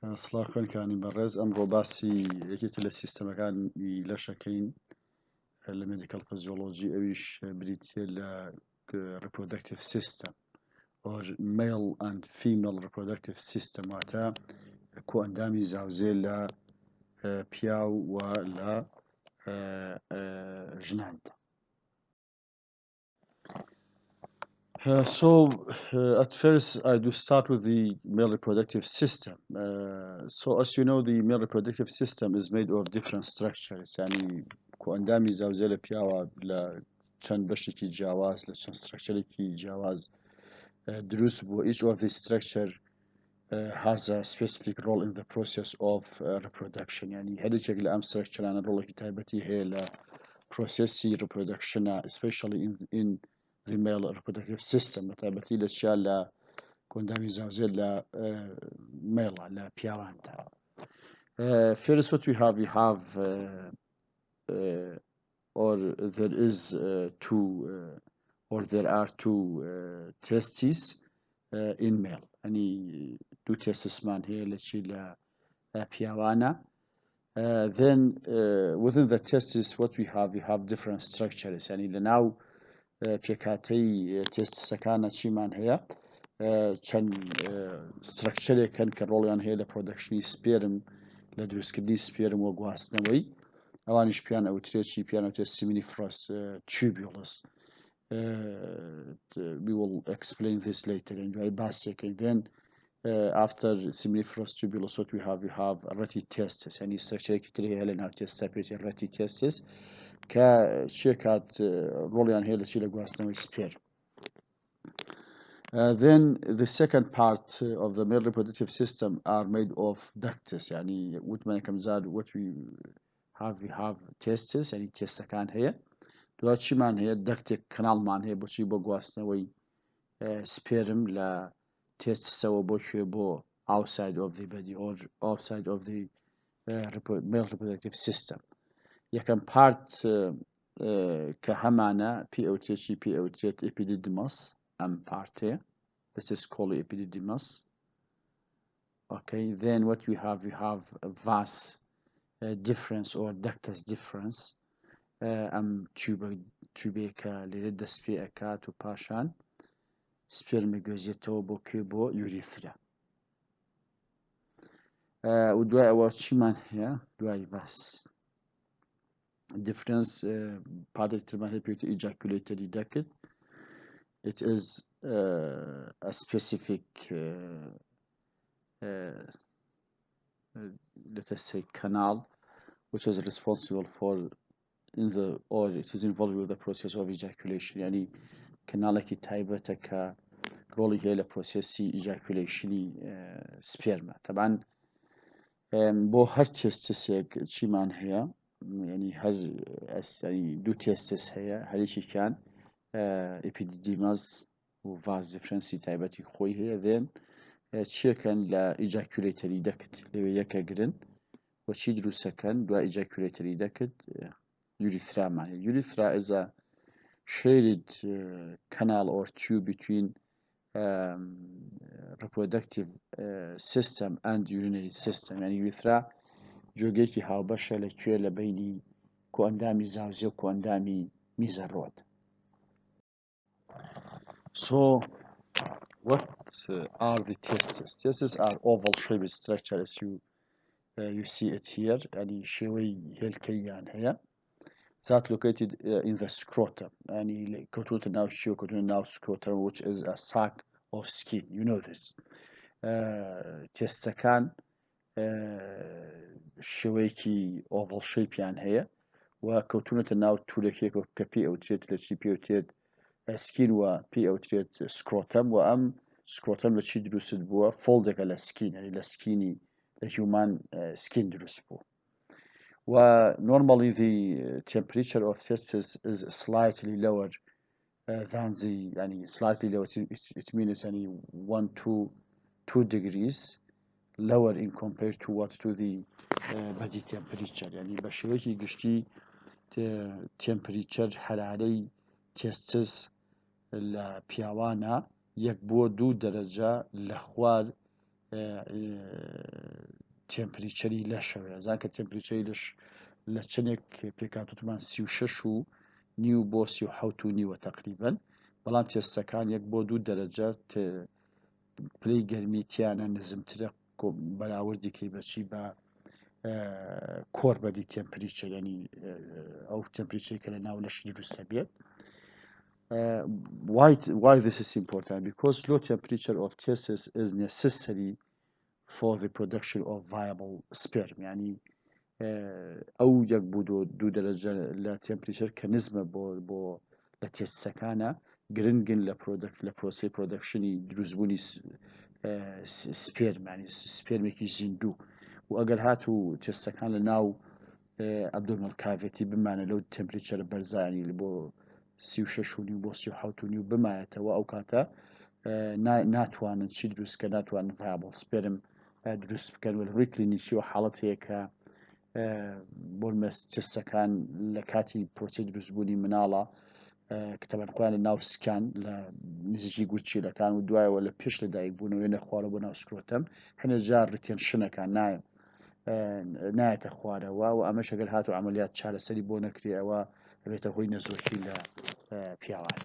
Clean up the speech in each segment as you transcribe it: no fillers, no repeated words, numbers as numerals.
سڵاوکەن کانی بەڕێز ئەمڕۆ باسی یەکێتی لە سیستەمەکانی لەشەکەین لە مێدیکەل فیزیۆلۆجی ئەویش بریتیە لە reproductive system or male and female reproductive system واتە کۆئەندامی زاوزێ لە پیاو و لە ژناندا. So at first I do start with the male reproductive system. So as you know, the male reproductive system is made of different structures. يعني كأندامي زوجة لبياوا لچند بشكي جواز لچند structure كي جواز دروس بو. Each of these structure has a specific role in the process of reproduction. يعني هذه شكل أم structure أنا رول كتابتي هي ل process reproduction, especially in the male reproductive system. متابعتي للأشياء لا كوندامي زوجة لا male لا بياوان. First, what we have or there is or there are two testes in male. يعني two testes man here لشي لا بياوانا. Then within the testes, what we have different structures. يعني لناو پێکاتەی تێستەکانە چیمان هەیە چەند سترەکچەرێکن کە ڕۆڵیان هەیە لە پرۆدەکشنی سپێرم لە دروستکردنی سپێرم و گواستنەوەی ئەوانیش پیان ئەوترێکی پیان ئەوترێت seminiferous tubules. We will explain this later in دوای باسێکەکەین. Then after seminiferous tubules what we have reti testes. يعني سترەکچەرێکی تر هەیە لە ناو تێستە پێوتێت reti testes کە شێکات ڕۆڵیان هەیە لەچی لە گواستنەوەی سپێر. Then the second part of the male reproductive system are made of ducts. يعني وتمانەکەم زاد what we have testes. يعني تێستەکان هەیە دوای چیمان هەیە دەکتێک کەناڵمان هەیە بۆچی بۆ گواستنەوەی سپێرم لە تێستەوە بۆ کوێ بۆ outside of the body or outside of the male reproductive system. یەکەم پارت کە هەمانە پێ ئەوترێت epididymis ئەم پارتێ. This is called epididymis. Okay, then what we have vas difference or ductus difference. ئەم تیوبێکە لێرە دەست پێ ئەکات و پاشان سپێرمە گوێزێتەوە بۆ کوێ بۆ یوریثرا. و دوای ئەوە چیمان هەیە دوای vas difference پارتێک ترمان هەیە پێوتە ejaculatory duct. It is a specific let us say canal which is responsible for or it is involved with the process of ejaculation. يعني كنالكي تايبته ك رولي هي لبروسيسي ejaculationi سبيرما. طبعا بو هر تيستسيك چيمان هي يعني هر يعني دو تيستس هي هريشي كان epididymis و vas difference تايبتي خوي هي then چيكن لا ejaculatory duct لوي يكا گرن و چي دروسكن دو ejaculatory duct urethra معنى. Urethra is a shaded canal or tube between reproductive system and urinary system. يعني urethra جۆگەیەکی هاوبەشە لەکوێ لە بینی کۆئەندامی زاوزێ و کۆئەندامی میزەڕۆت. So what are the testes? Testes are oval shaped structure as you see it here. يعني شێوەی هێلکەییان هەیە that located in the scrotum. يعني كوتونة now show كوتونة now scrotum which is a sac of skin. You know this. تستكان شويكي oval shape يعني هي وكوتونة now تولكيك كبي أو تريد لشي بي أو تريد skin و بي أو تريد scrotum وأم scrotum لشي دروس بوا foldك على skin يعني لسكيني human skin دروس بوا. Normally the temperature of testes is slightly lower than the يعني slightly lower. It means يعني 1 to 2 degrees lower in compared to what to the body temperature. يعني بشويكي قشتي temperature حراري testes البياوانا 1 بۆ 2 درجة لخوار تمپریچەری لەشەوەیە زان کە تمپریچەری لەش لە چنێک پێکاتوتمان 36 و نیو بۆ 37 و نیوە تقریبن بەڵام تێستەکان 1 بۆ 2 دەرەجە پلەی گەرمیتیانە نزمترە بەراوردێکی بەچی بە کۆر بەدی تمپریچەر ینی ئەو تمپریچەری کە لە ناو لەشی دروستە بێت. Why this is important? Because low temperature of testes is necessary for the production of viable sperm. يعني أو يكبدو 2 درجة لا temperature كنسبة بو لا تستكانا جرينجن لا بروسي برودكشني دروزبوني سبيرم يعني سبيرميكي زندو وأجر هاتو تستكان لناو abdominal cavity بمعنى لو temperature برزا يعني اللي بو 36 ونيو بۆ 37 ونیو بمایەتەوە ئەو کاتە ناتوانن چی دروست کە ناتوانن viable sperm دروست بکەن و ڕووی کلینیکی و حاڵەت هەیە کە بۆ تستەکان لە کاتی پرۆسی دروستبوونی مناڵە کتەبەن خۆیان لە ناو سکان لە نزیکی گورچیلەکان و دوایەوە لە پێش لەدایک بوونەوە نەخوارە بۆ ناو سکرۆتەم هەنە جار ڕتێنشنەکان نایەتە خوارەوە و ئەمەش ئەگەر هاتو عملیات چارەسەری بۆ نەکرێ ئەوە بێتە هۆی نەزۆکی لە پیاوان.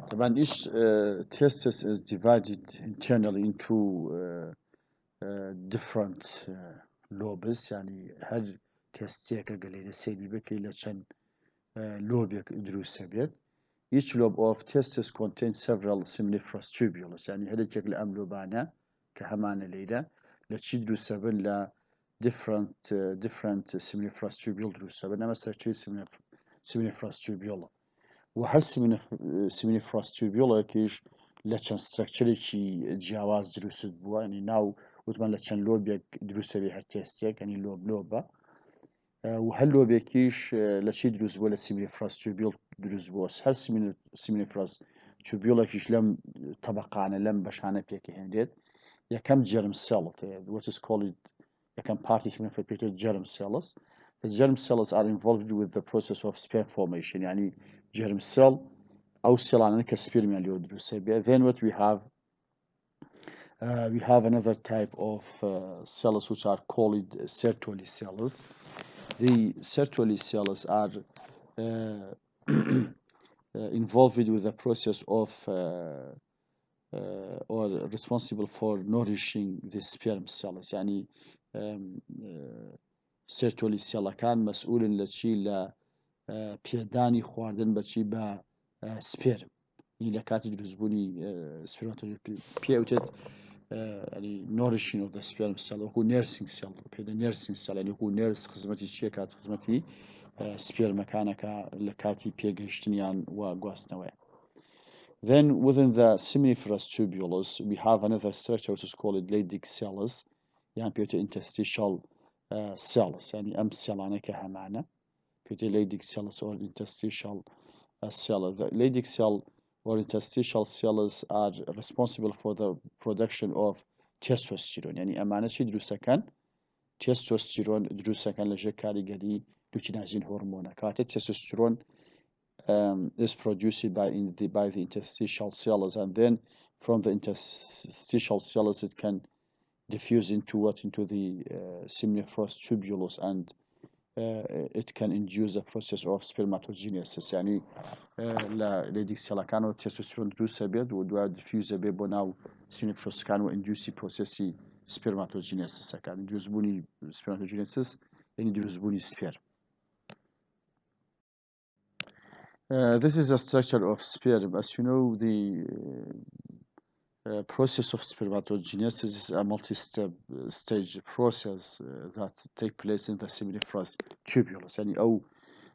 طبعا each testis is divided internally into different lobes يعني هر تستيك قليل سيدي بكي لچن لوبيك دروس بيت. Each lobe of testis contains several seminiferous tubules يعني هذا الشكل أملوبانا كهمان ليدا لتشي دروس بن ل different seminiferous tubule دروس بن مثلا شيء seminiferous tubule وهر seminiferous tubule كيش لچن structure كي جواز دروس بوا يعني ناو وتمان لچن لوبيك دروس بي هر تستيك يعني لوبا وهل لوبيكيش لشي دروس بوا لسيمينيفراس تيوبيول دروس بوس هل سيمينيفراس تيوبيولكيش لم طبقانه لم بشانه بيكي هنديت يكم germ cell what is called يكم party seminiferous germ cells. The germ cells are involved with the process of sperm formation يعني germ cell أو cell كسبيرم اللي دروس بيا. Then what we have another type of cells which are called Sertoli cells. The Sertoli cells are involved with the process of or responsible for nourishing the sperm cells يعني Sertoli cell كان مسؤول لشي ل بيداني خواردن بشي با سبيرم إلى كاتي دروزبوني سبيرماتولي بيوتد يعني nourishing of the sperm cell هو nursing cell بيدا nursing cell يعني هو nurse خدمتي شيء كات خدمتي سبيرم مكانك لكاتي بيجشتنيان وقواستنوي. Then within the seminiferous tubules we have another structure which is called Leydig cells يعني بيوتد interstitial cells يعني أم سيلانة كهمانة بيوتد Leydig cells or interstitial cells. The Leydig cell or interstitial cells are responsible for the production of testosterone يعني أمانة شي دروسكان testosterone دروسكان لجا كاريغري لوتينازين هرمون كاتا testosterone is produced by the interstitial cells and then from the interstitial cells it can diffuse into the seminiferous tubules and it can induce the process of spermatogenesis يعني لا ليديك سيلا كانوا تستوستيرون دروس بيد ودوا ديفيوز بي بناو سينيفروس كانوا induce process spermatogenesis كان induce بوني spermatogenesis يعني induce بوني sperm. This is a structure of sperm. As you know, the process of spermatogenesis is a multi-step stage process that take place in the seminiferous tubules يعني أو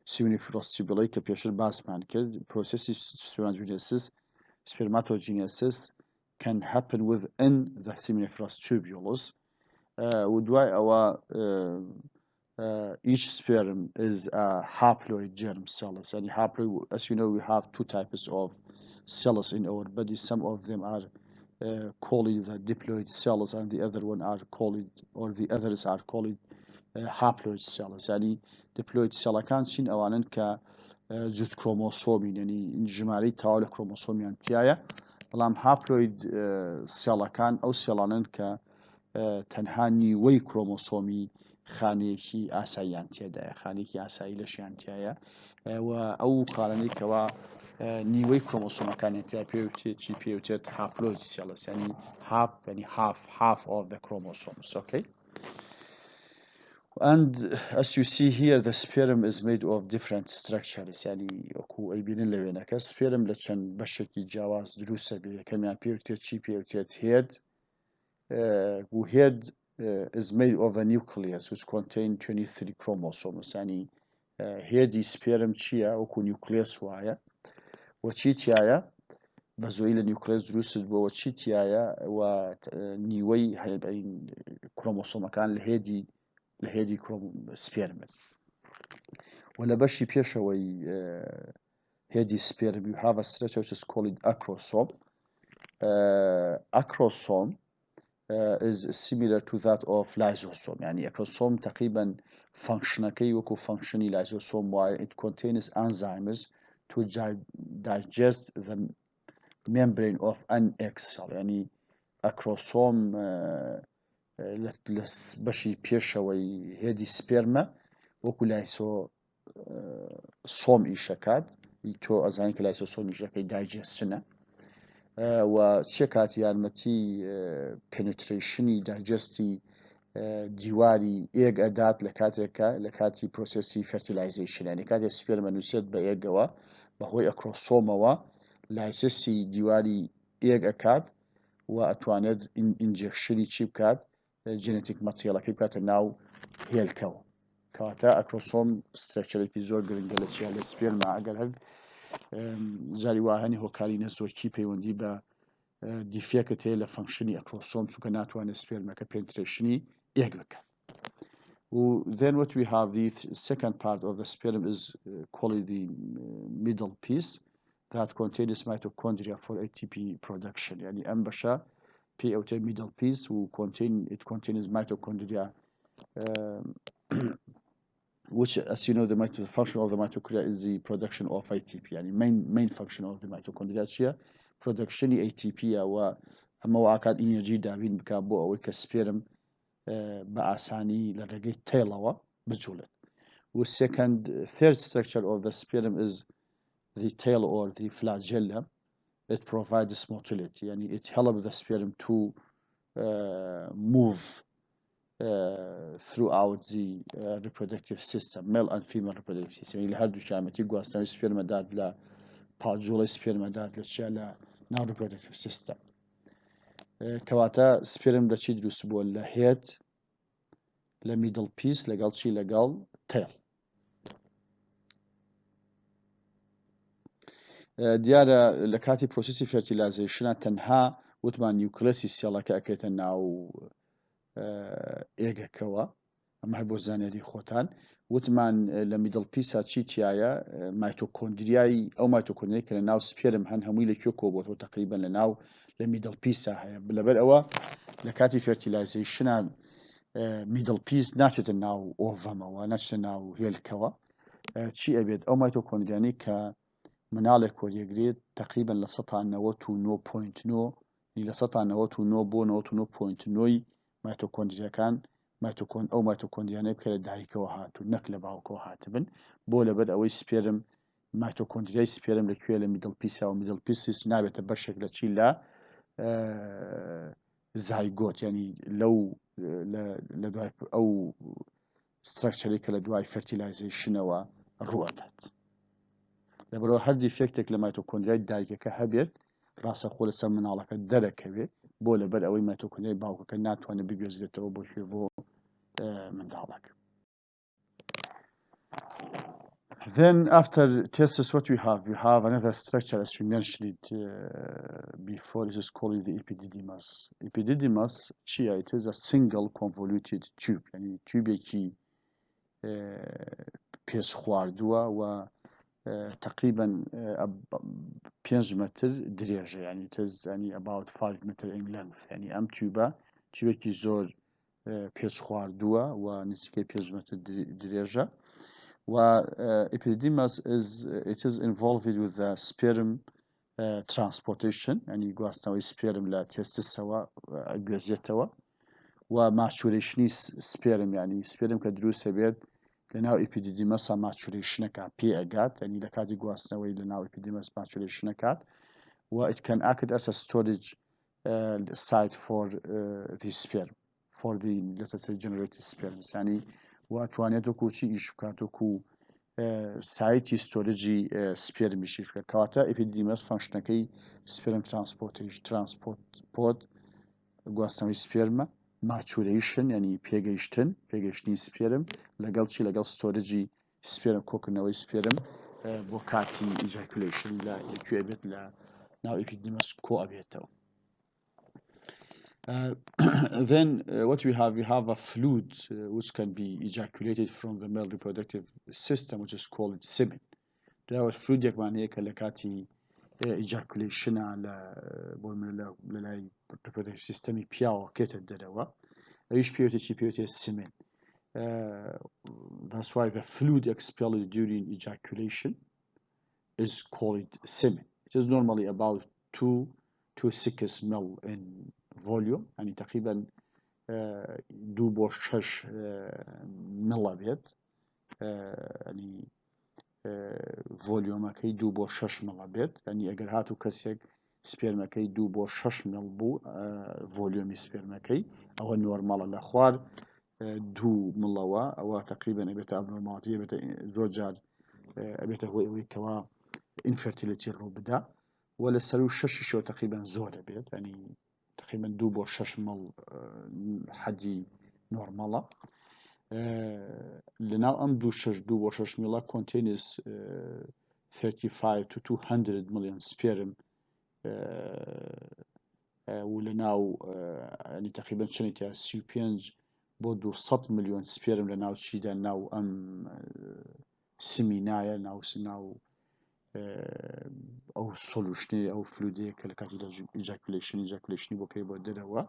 seminiferous tubuli که پیشتر باس من کرد process spermatogenesis can happen within the seminiferous tubules ودواي أو each sperm is a haploid germ cells and haploid as you know we have two types of cells in our body. Some of them are called the diploid cells and the other one are called or the others are called haploid cells يعني diploid cell كان شين أولاً كجزء كروموسومي يعني جمالي تاول كروموسومي أنتيايا بەڵام هاپلۆید سێڵەکان ئەو سێڵانن کە تەنها نیوەی کرۆمۆسۆمی خانێکی ئاساییان تێدایە، خانێکی ئاسایی لەشیان تایە و ئەو خانەی کەوا نیوەی کرۆمۆسۆمەکانی تیا پێوتێتی پێوتێت هاپلۆید سێڵس ینی هاپ ینی half of the chromosomes. Okay. And as you see here, the sperm is made of different structures. يعني وكو أي بين لوينا كسperm لشان بشكل جواز دروسة بيه كم يعني بيوتيت شي بيوتيت head. Head is made of a nucleus which contain 23 chromosomes. يعني head sperm شيا وكو nucleus وايا وشي تيايا بزويل النيوكليوس دروس بو وشي تيايا ونيوي هاي كروموسوم كان لهيدي سبيرم ولا بشي بيشوي هيدي سبيرم you have a structure which is called acrosome. Acrosome is similar to that of lysosome. يعني acrosome تقريبا functionكي وكو functiony lysosome while it contains enzymes to digest the membrane of an egg cell. يعني acrosome بشي بيشوي هيدي سبيرما وكو لايسو صوم إيشاكات تو أزاين كلايسو صوم إيشاكي دايجستنا وشكات يارمتي penetration دايجستي دیواری ئێگ ئەدات لە کاتێکە لە کاتی پرۆسسی فەرتیلایزیشن یعنی کاتێک سپێرمە نووسێت بە ئێگەوە بەهۆی ئەکرۆسۆمەوە لایسەسی دیواری ئێگ ئەکات و ئەتوانێت ئینجێکشنی چی بکات جێنێتیک مەتریێڵەکەی بکاتە ناو هێلکەوە کەواتە ئەکرۆسۆم سترەکچەرێکی زۆر گرنگە لە چیا لە سپێرمە ئەگەر هەر جاری وایانی هۆکاری نەزۆکی پەیوەندی بە دیفێکت هەیە لە فەنکشنی ئەکرۆسۆم چونکە ناتوانێت سپێرمەکە پێنترێشنی egg. Then what we have, the second part of the sperm is called the middle piece that contains mitochondria for ATP production. يعني أنبشة POT middle piece it contains mitochondria which, as you know, the function of the mitochondria is the production of ATP. يعني main function of the mitochondria هي production ATP و أما وعكاد energy دابين بكابو أو كسبيرم بأساني لرجع تيلوا بجولة. Third structure of the sperm is the tail or the flagella. It provides motility. يعني it helps the sperm to move throughout the reproductive system, male and female reproductive system. يعني هردو شامتي قواسنا sperm داد لا باجولة sperm داد لشلا now reproductive system. كواتا sperm لشي دروس بول head لە middle piece لەگەڵ چی لەگەڵ tail. دیارە لە کاتی پرۆسسی فەرتیلایزیشنە تەنها وتمان نیوکلەسی سێڵەکە ئەکرێتە ناو ئێگەکەوە ئەمە هەر بۆ زانیاری خۆتان وتمان لە middle piece چی تایە مایتۆکۆندریای ئەو مایتۆکۆندریای کە لە ناو سپێرم هەن هەمووی لەکوێ کۆبووەوە تقریبا لە ناو لە middle piece هەیە لەبەر ئەوە لە کاتی فەرتیلایزیشنە middle piece ناچێتە ناو ئۆڤەمەوە ناچێتە ناو هێلکەوە چی ئەبێت ئەو مایتۆکۆندریانەی کە مناڵێک وەریەگرێت تقریبا لە 99.9 لە 99 بۆ 99.9 مایتۆکۆندریەکان ئەو مایتۆکۆندریانەی بکە لە دایکەوە هاتوو نەک لە باوکەوە هاتبن بۆ لەبەر ئەوەی سپێرم مایتۆکۆندریای سپێرم لەکوێ لە middle piece و middle piece نابێتە بەشێک لە چی لە زایگۆت یعنی لەو لە دوای ئەو سترەکچەری کە لە دوای فەرتیلایزیشنەوە ڕوەدات لەبەرەوە هەر دیفێکتێک لە مایتۆکۆندریای دایکەکە هەبێت ڕاستەخۆ لەسەر مناڵەکە دەرەکەوێت بۆ لەبەر ئەوەی مایتۆکۆندریای باوکەکە ناتوانێت بگوێزرێتەوە بۆ منداڵەک. Then after testis what we have another structure as we mentioned it before. It is called the epididymis. Epididymis چیە? It is a single convoluted tube يعني تیوبێکی پێچ خواردووە و تقریبا 5 متر درێژە يعني it is يعني about 5 meter in length يعني ئەم تیوبێکی زۆر پێچ خواردووە و نزیکەی 5 متر درێژە و epididymis it is involved with the sperm transportation يعني گواستنەوەی سپێرم لە تێستسەوە گوێزێتەوە و ماچورێشنی سپێرم ینی سپێرم کە دروستە بێت لە ناو ئیپیدیدیمەسا ماچورێشنەکە پێ ئەگات ینی لە کاتی گواستنەوەی لە ناو ئیپیدیمەس ماچورێشنەکات و it can act as a storage site for the sperm for the let us say generated sperms ینی واتوانێت وەکوچی ئیش بکات وەکو سایتی ستۆرجی سپێرمیشی کەواتە ئیپیدیمەس فانکشنەکەی سپێرم ترانسپۆرت گواستنەوەی سپێرمە ماچوریشن ینی پێگەیشتنی سپێرم لەگەڵ چی لەگەڵ ستۆرجی سپێرم کۆکردنەوەی سپێرم بۆ کاتی ئیجاکولیشن لە لەکوێ بێت لە ناو ئیپیدیمەس کۆ ئەبێتەوە. Then what we have a fluid which can be ejaculated from the male reproductive system which is called semen. There fluid يكمان هيك لكاتي ejaculation على بقول للاي reproductive system بياو كيت الدروا ايش بيوتي semen. That's why the fluid expelled during ejaculation is called semen. It is normally about 2 to 6 ml in volume يعني تقريبا 2 بۆ 6 مڵە بێت يعني ڤۆلیۆمەکەی 2 بۆ 6 مڵە بێت ینی ئەگەر هاتوو کەسێک سپێرمەکەی 2 بۆ 6 مڵ بوو ڤۆلیۆمی سپێرمەکەی ئەوە نۆرماڵە لە خوار 2 مڵەوە ئەوە تقریبا ئەبێتە ئەبنۆرماڵیتیە بێتە زۆر جار ئەبێتە هۆی ئەوەی کەوا ئینفەرتیلیتی ڕوو بدا و لە سەر و شەشیشەوە تقریبا زۆرە بێت ینی تقریبا 2 بۆ 6 مڵ حەدی نۆرماڵە. لەناو ئەم 2 بۆ 6 میڵە contains 35 to 200 million sperm و لەناو ینی تقریبا چەندێتە 35 بۆ 200 ملیۆن سپێرم لە ناو چیدا ناو ئەم سمینایە ناو ئەو سۆلوشنی ئەو فلودەیە کە لە کاتی ئیجاکولیشنی بۆکەی بۆ دەرەوە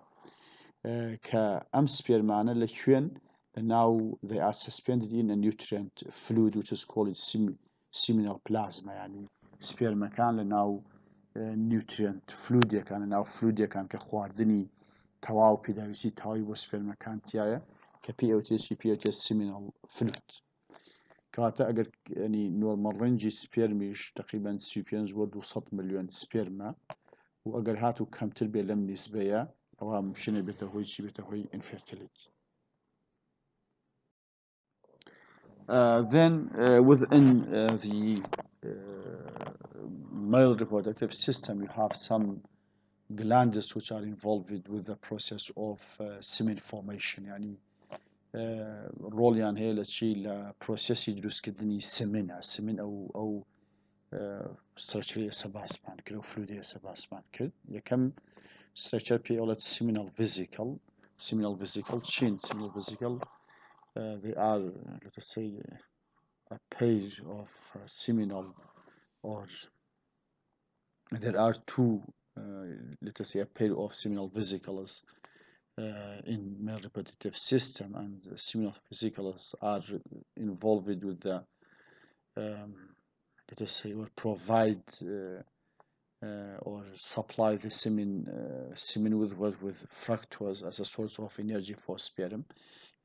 کە ئەم سپێرمانە لە کوێن لەناو they are suspended in a nutrient fluid which is called seminal plasma ینی سپێرمەکان لەناو nutrient fluidەکان لەناو فلودەکان کە خواردنی تەواو پێداویستی تەواوی بۆ سپێرمەکان تایە کە پێوتێ seminal fluid کەواتە ئەگەر ینی نۆرمەڵ ڕەنجی سپێرمیش تقریبا 35 بۆ 200 ملیۆن سپێرمە و ئەگەر هاتوو کەمتر بێ لەم نیسبەیە ئەوە مشکلە بێتە هۆی چی بێتە هۆی infertility. Then within the male reproductive system you have some glands which are involved with the process of semen formation يعني ڕۆڵیان هەیە لە چی لە پرۆسەسی دروستکردنی سمن ئەو سرچەی ئێستا باسمان کرد و فلودی ئێستا باسمان کرد یەکەم سرچەر پێی ئەڵێت seminal vesicle چین seminal vesicle they are let us say a pair of seminal or there are two let us say a pair of seminal vesicles in male reproductive system and seminal vesicles are involved with the let us say or provide or supply the semen with fructose as a source of energy for sperm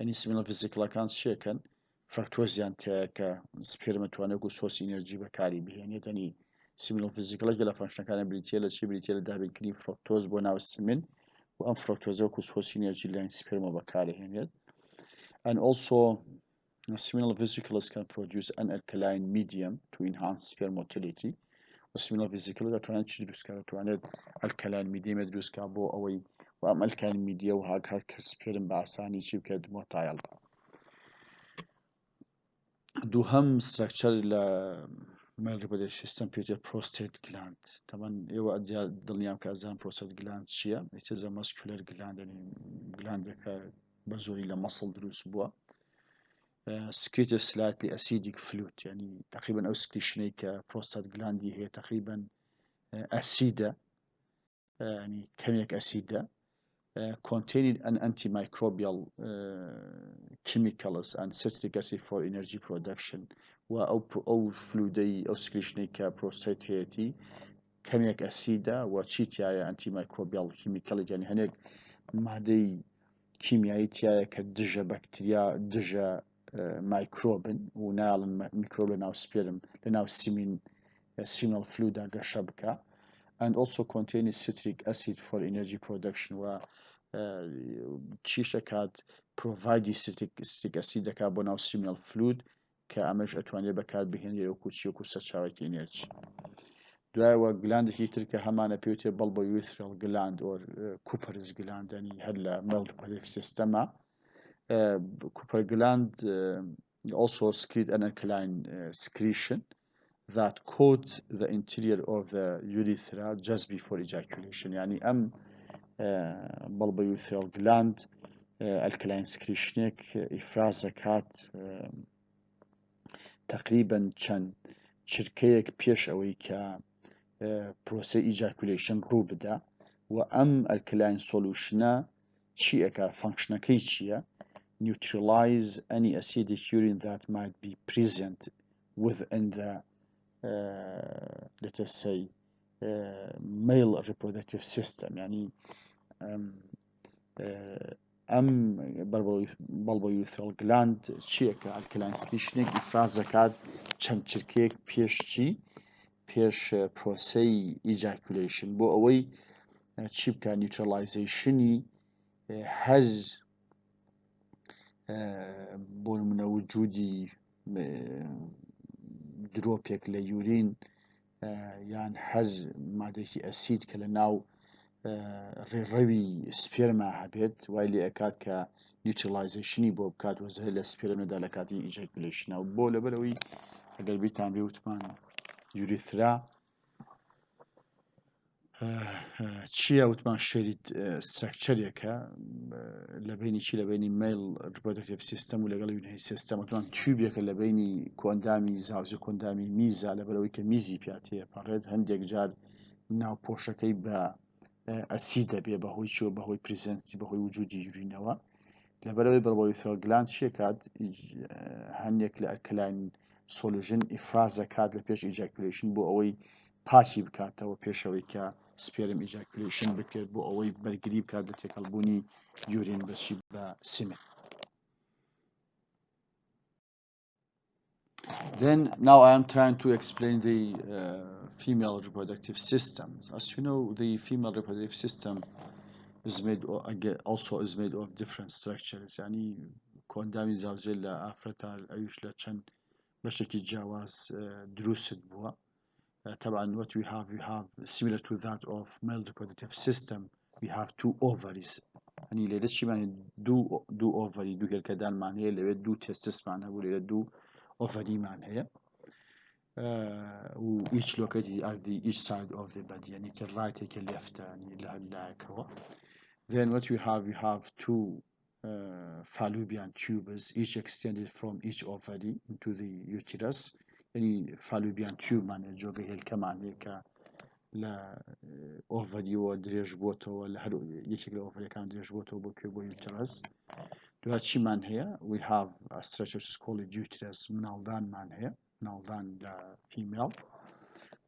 يعني seminal vesicle كان شيكن fructose يعني كا sperm توانه كو source energy بكاري به يعني تاني seminal vesicle جل function كان بريتيلا شيء بريتيلا ده بنكني fructose بناو السمن وأم fructose كو source energy لين sperm بكاري يعني and also seminal vesicles can produce an alkaline medium to enhance sperm motility. seminal vesicle توانه چی دروست کرد توانه alkaline medium دروست کرد بو أوی و أم alkaline medium و هاك sperm باسانی چی بکرد متعال. دوهم structure ل male reproductive system بيوتي prostate gland. طبعا ايوه دلنيام كأزان prostate gland چیه؟ it is a muscular gland يعني gland که بزوری لمصل دروس بوا. secretes slightly acidic fluid يعني تقريبا أو سكريشني كبروستات gland هي تقريبا أسيدة يعني كمية أسيدة containing an antimicrobial chemicals and citric acid for energy production و أو فلودي أو سكريشني كبروستات هيتي كەمێک ئەسیدە و چی تایە ئەنتی مایکرۆبیال کیمیکەڵی یعنی هەنێک مادەی کیمیایی تایە کە دژە بەکتریا دژە مایکرۆبن و ناڵن میکرۆب لە ناو سپێرم لە ناو seminal fluid گەشە بکە and also contain citric acid for energy production و چیشە کات provide citric acid دەکات بۆ ناو seminal fluid کە ئەمەش ئەتوانێت بەکات بهێنێت وەکو چیوەکو سەرچاوێکی ئێنێرجی دوایەوە گلاندێکی تر کە هەمانە پێوتێ bulbourethral gland or Cooper's gland ینی هەر لە reproductive systemە Cooper gland also secrete an alkaline secretion that coat the interior of the urethra just before ejaculation يعني أم bulbourethral gland alkaline secretionێک ئیفراز دەکات تقریبا چەند چرکەیەک پێش ئەوەی کە پرۆسەی ئیجاکولیشن ڕوو بدە و ئەم alkaline solutionە چی ئەکا فانکشنەکەی چییە neutralize any acidic urine that might be present within the let us say male reproductive system يعني ئەم bulbourethral gland چیەکە alkaline secretionێک ئیفراز دەکات چەند چرکەیەک پێش چی پێش پرۆسەی ئیجاکولیشن بۆ ئەوەی چی بکە نیوترالایزیشنی هەر بۆ نمونە وجودی درۆپێک لە یورین یان هەر مادەیەکی ئەسید کە لە ناو ڕێڕەوی سپێرما هەبێت وای لێ ئەکات کە نیوترالایزیشنی بۆ بکات وەزە لە سپێرمەدا لە کاتی ئیجاکولیشنەوە بۆ لەبەرەوەی ئەگەر بیتان بێ وتمان یوریثرا چییە وتمان شێریت سترەکچەرێکە لە بینی چی لە بینی میل ریپرۆدەکتیڤ سیستەم و لەگەڵ یونهی سیستەم وتمان تیوبێکە لە بینی کۆندامی زاوزە کۆندامی میزە لەبەرەوەی کە میزی پیاتەیە پەڕێت هەندێک جار ناوپۆشەکەی بە ئەسید دەبێ بەهۆی چیوە بەهۆی پریزەنسی بەهۆی وجودی یورینەوە لەبەرەوەی bulbourethral gland چیە کات هەندێک لە alkaline solution ئیفراز دەکات لە پێش ئیجاکولیشن بۆ ئەوەی پاکی بکاتەوە پێشەوەی کە سپێرم ئیجاکولیشن بکرێت بۆ ئەوەی بەرگری بکات لە تێکەڵبوونی یورین بەچی بە سیمن. Then now I am trying to explain the female reproductive system. As you know, the female reproductive system is made also is made of different structures. يعني كوندامي زاوزيل لا أفرتا أيش لا كان بشكل جواز دروست بوا. طبعا what we have similar to that of male reproductive system we have two ovaries. يعني ليش شيء يعني do ovary do هالكدان معناه اللي do testis معناه ولا do ovary معناه. و each located at the each side of the body يعني كالرايت كالليفت يعني لهلا كوا. Then what we have two fallopian tubes each extended from each ovary into the uterus يعني fallopian tube معناه جوجه هالكمان هيك لا ovary ودريج بوته ولا هر يشكل ovary كان دريج بوته بكيبو uterus دوات شي معناه we have a structure is called uterus منالدان معناه منالدان لا female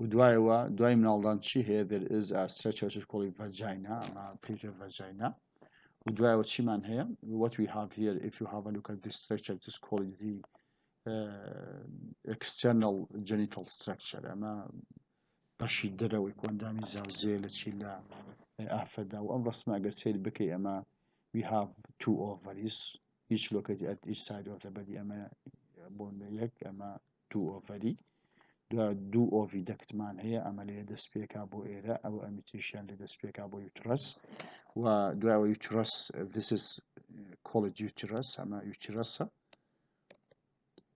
ودواي منالدان شي هي there is a structure which is called vagina primitive vagina ودواي وشي معناه what we have here if you have a look at this structure it is called the external genital structure أما باشي دروي كوندامي زاوزيل تشيلا أفدا وأم رسمة قسيل بكي أما we have two ovaries each located at each side of the body أما بون أما two ovary دو oviduct مان هي أما لي دسبيكا بو إيرا أو أميتيشن لدسبيكا بو يوترس ودو يوترس this is called uterus أما يوترسها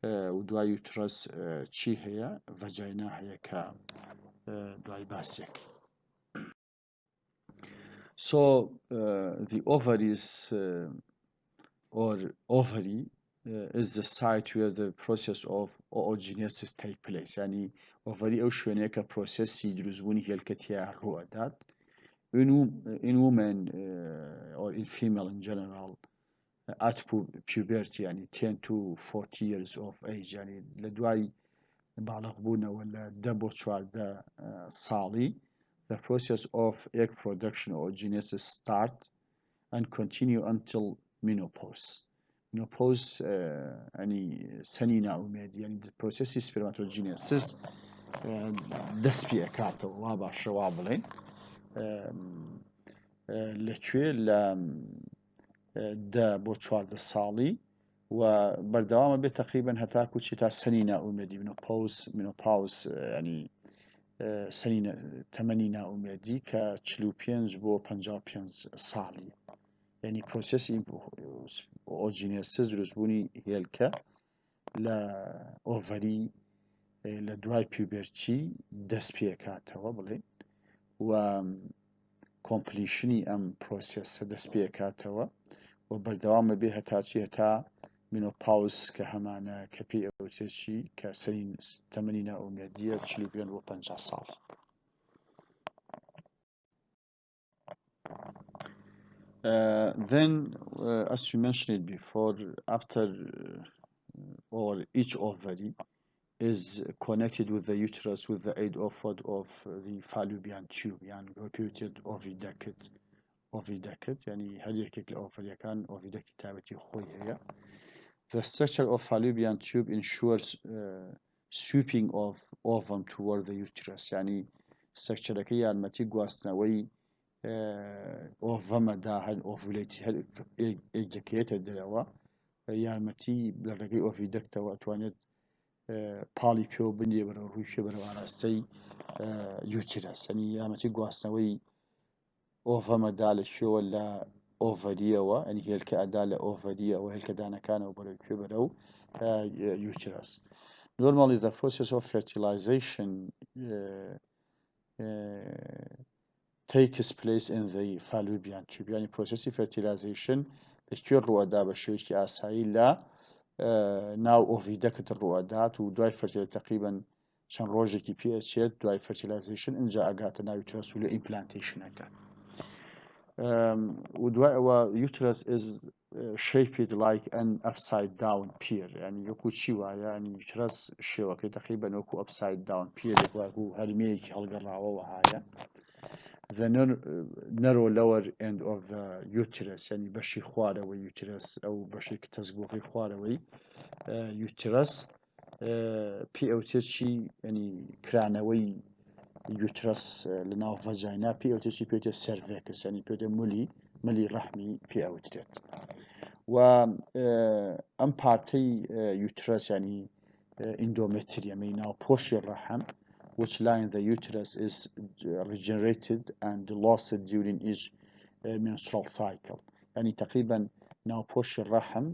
ودواي يوترس چی هي vagina هي ك دواي باسيك. So the ovaries or ovary is the site where the process of oogenesis take place. يعني ovary أو شوية كprocess يدرزوني هي الكتيا الرؤدات. In women or in female in general at puberty يعني 10 to 40 years of age يعني لدواي بالغ بونا ولا دبو شواردا صالي the process of egg production or genesis start and continue until menopause. Menopause يعني سنين أومێد يعني processi spermatogenesis دەست پێ ئەکاتەوە وا باشە وا بڵێن لەکوێ لە دە بۆ 14 ساڵی و بەردەوامە بێت تقریبا هەتاکو چی تا سنی ناومێدی منۆپاوز ینی سنی تەمەنی ناومێدی کە 45 بۆ 55 ساڵی ینی پرۆسسی ئۆجینێسیس دروستبوونی هێلکە لە ئۆڤەری لە دوای پیوبەرچی دەست پێکاتەوە بڵێ و کۆمپلیشنی ئەم پرۆسیسە دەست پێکاتەوە و بەردەوامە بێ هەتاچی هەتا مینۆپاوس کە هەمانە کە پێی ئەوتێکی کە سەری تەمەنی ناومێدیە 45 بۆ 50 ساڵ. Then, as we mentioned it before, after or each ovary is connected with the uterus with the aid of the fallopian tube, يعني reputed oviduct يعني هل يكيك الأوفريا كان oviduct تابتي خوي هي. The structure of fallopian tube ensures sweeping of ovum toward the uterus يعني structure كي المتي قواستنوي ovum دا هل ovulate هل إجكيت الدلوا يالمتي لرجع oviduct وأتوانت پاڵی پێ بنێ بەرەو ڕووی شێ بەرەو ئاراستەی یوتیرەس ینی یامەتی گواستنەوەی ئۆڤەمەدا لە شێوە لە ئۆڤەریەوە ئەنی هێلکە ئەدا لە ئۆڤەریەوە هێلکە دانەکانەوە بەرەو کوێ بەرەو یوتیرەس. Normally the process of fertilization takes place in the fallopian tube ینی پرۆسسی fertilization لەکوێ ڕوئەدا بە شێوەیەکی ئاسایی لە ناو ئۆڤیدەکت ڕوئەدات و دوای فەرتیل تقریبا چەند ڕۆژێکی پێچێت دوای فەرتیلایزیشن اینجا ئەگاتە ناو یوترس و لە ئیمپلانتیشنەکە و دوای ئەوە یوترس is shaped like an upside down pear ینی وەکو چی وایە ینی یوترس شێوەکەی تقریبا وەکو upside down pear وەکو هەرمەیەکی هەڵگەڕاوەوە هایە. The narrow lower end of the uterus يعني بشي خوارەوەی uterus أو بشي كتزبوقي خوارەوەی uterus پێ ئەوتێکی يعني کرانەوەی uterus لەناو vagina پێ ئەوتێکی پێوتێ cervix يعني پێوتێ ملی ڕەحمی پێ ئەوترێت و ئەم پارتەی uterus يعني endometrium ناو پۆشی ڕەحم which line the uterus is regenerated and lost during each menstrual cycle. يعني تقريبا ناو پۆشی ڕەحم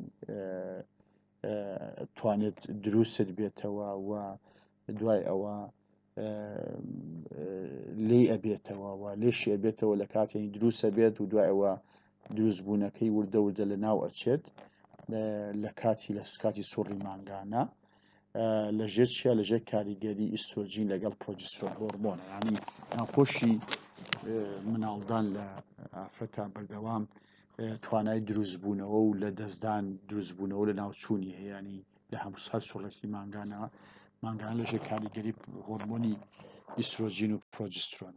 توانێت دروست بێتەوە و دوای ئەوە لێ ئەبێتەوە و لێشی ئەبێتەوە لە کاتێکی دروستە بێت و دوای ئەوە دروستبوونەکەی وردە وردە لە ناو ئەچێت لە کاتی سوڕی مانگانە لەژێر چیە لەژێر کاریگەری ئیسترۆجین لەگەڵ پرۆجسترۆن هۆرمۆنە ینی ناوپۆشی مناڵدان لە ئافرەتە بەردەوام توانای دروستبوونەوە و لە دەستدان دروستبوونەوە لە ناوچوونی هەیە ینی لە هەموو هەر سوڕێکی مانگانە لەژێر کاریگەری هۆرمۆنی ئیسترۆجین و پرۆجسترۆن.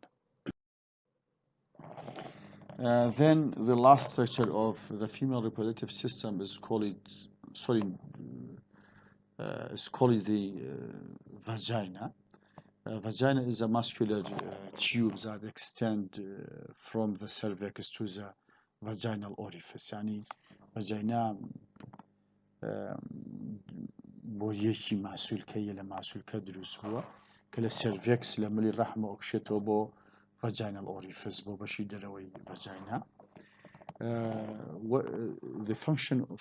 Then the last structure of the female reproductive system is called the vagina. Vagina is a muscular tube that extends from the cervix to the vaginal orifice. يعني vagina بۆ یەکی ماسوولکەیە لە ماسوولکە دروست بووە کە لە cervix لە ملی ڕەحمە ئۆکشێتەوە بۆ vaginal orifice بۆ بەشی دەرەوەی vagina. The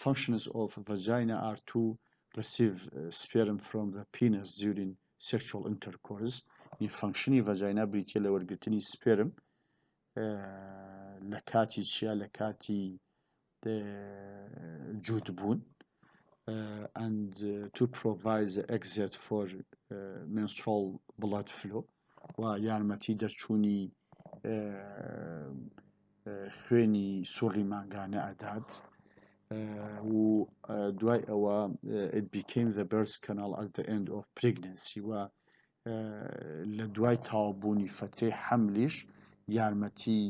functions of vagina are to receive sperm from the penis during sexual intercourse. In functionی vagina بریتە لە وەرگرتنی sperm لە کاتی چیا لە کاتی جوودبوون and to provide the exit for menstrual blood flow و یارمەتی دەرچوونی خوێنی سوڕی مانگانە ئەدات و دوای ئەوە it became the birth canal at the end of pregnancy و لە دوای تاوابوونی فترەی حەملیش یارمەتی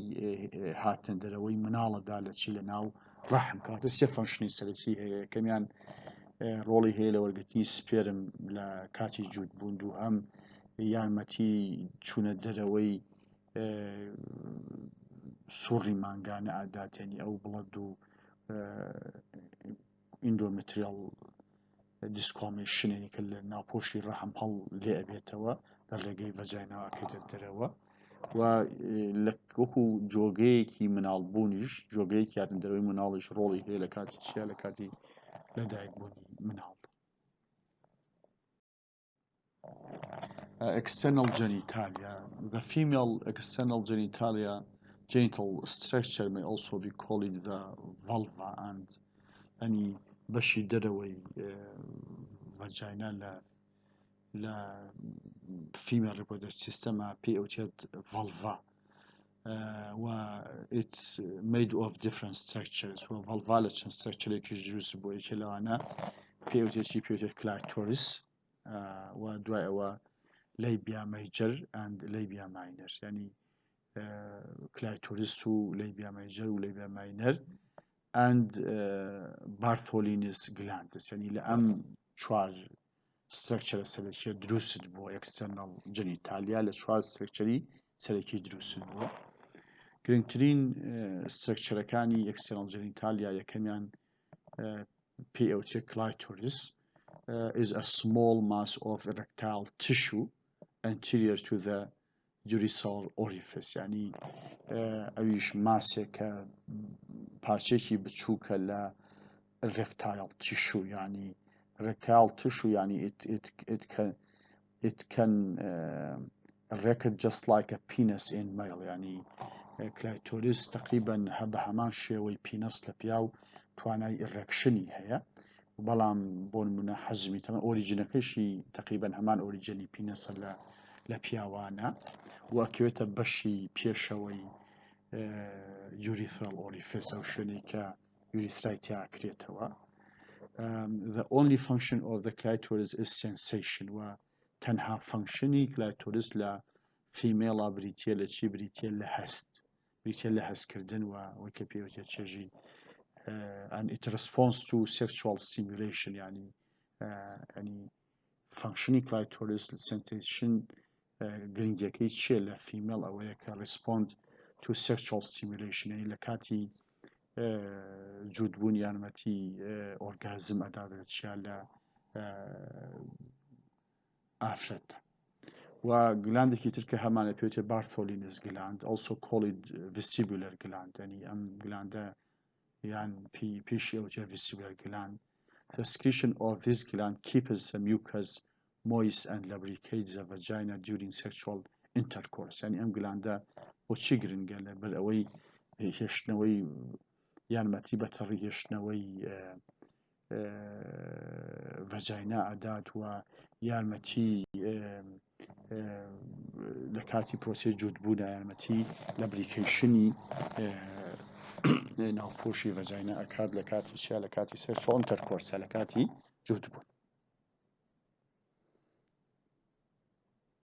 هاتن دەرەوەی مناڵەدا لە چی لە ناو ڕەحم کاتە سێ فەنکشنی سەرەکی هەیە یەکەمیان ڕۆڵی هەیە لە وەرگرتنی سپێرم لە کاتی جووتبوون و هەم یارمەتی چوونە دەرەوەی سوڕی مانگانە ئاداتێنی ئەو بڵەد و ئیندۆمتریال دیسکۆمیشنێنی کە لە ناوپۆشی ڕەحم هەڵ لێ ئەبێتەوە لە ڕێگەی ڤەجایناوەکەیتە دەرەوە و لە وەکو جۆگەیەکی مناڵبوونیش جۆگەیەکی هاتن دەرەوەی مناڵیش ڕۆڵی هەیە لە کاتی چیا لە کاتی لەدایکبوونی مناڵ. External genitalia. The female external genital structure may also be called the vulva and any بەشی دەرەوەی ڤەجاینا لە female reproductive system پێی ئەوتێت vulva و it's made of different structures و vulva لە چەند structureێکیش دروست بووە یەکێ لەوانە پێی ئەوتێت clitoris و دوای ئەوە labia major and labia minor yani clitoris و labia major و labia minor and Bartholin's glandis yani لە ئەم چوار structure سەرەکیە دروست بووە external genitalia لە چوار structure سەرەکی دروست بووە. گرنگترین structureەکانی external genitalia یەکەمیان پێی ئەوتێت clitoris is a small mass of erectile tissue anterior to the urethral orifice yani ئەویش ماسێکە پارچێکی بچووکە لە erectile tissue yani erectile tissue yani it can erect just like a penis in male yani clitoris تقريبا بە هەمان شێوەی penis لە پیاو توانای erectionی هەیە بەڵام بۆ نمونە حەزمی تەمە ئۆریجینەکەشی تقریبا هەمان ئۆریجینی پینەسە لە پیاوانە وەکوێتە بەشی پێشەوەی urethral orifice ئەو شوێنەی کە urethra تیا کرێتەوە. The only function of the clitoris is sensation و تەنها فەنکشنی clitoris لە female بریتیە لە چی بریتیە لە هەست بریتیە لە هەستکردن و ئەوەی کە پێوتێت چێژی and it responds to sexual stimulation يعني functioning clitoris sensation گرنگەکەی چیە لە female ئەوەیە کە respond to sexual stimulation يعني لە کاتی جووتبوون یارمەتی ئۆرگازم ئەدادرێت چیا لە ئافرەت و گلاندێکی تر کە هەمانە پێوتێت Bartholin's gland also called vestibular gland يعني ئەم گلاندە يعني پیشی ئەوتێت vestibular gland. The secretion of this gland keeps the mucus moist and lubricates the vagina during sexual intercourse يعني ئەم گلاندە بۆ چی گرنگە لەبەر ئەوەی هێشتنەوەی یارمەتی بەتەڕی هێشتنەوەی ڤەجاینا ئەدات و یارمەتی لە کاتی پرۆسەی جووتبوونە یارمەتی لەبریکەیشنی ناوپۆشی ڤەجاینا ئەکات لە کاتی چیا لە کاتی سێکسوال ئینتەرکۆرسە لە کاتی جووتبوون.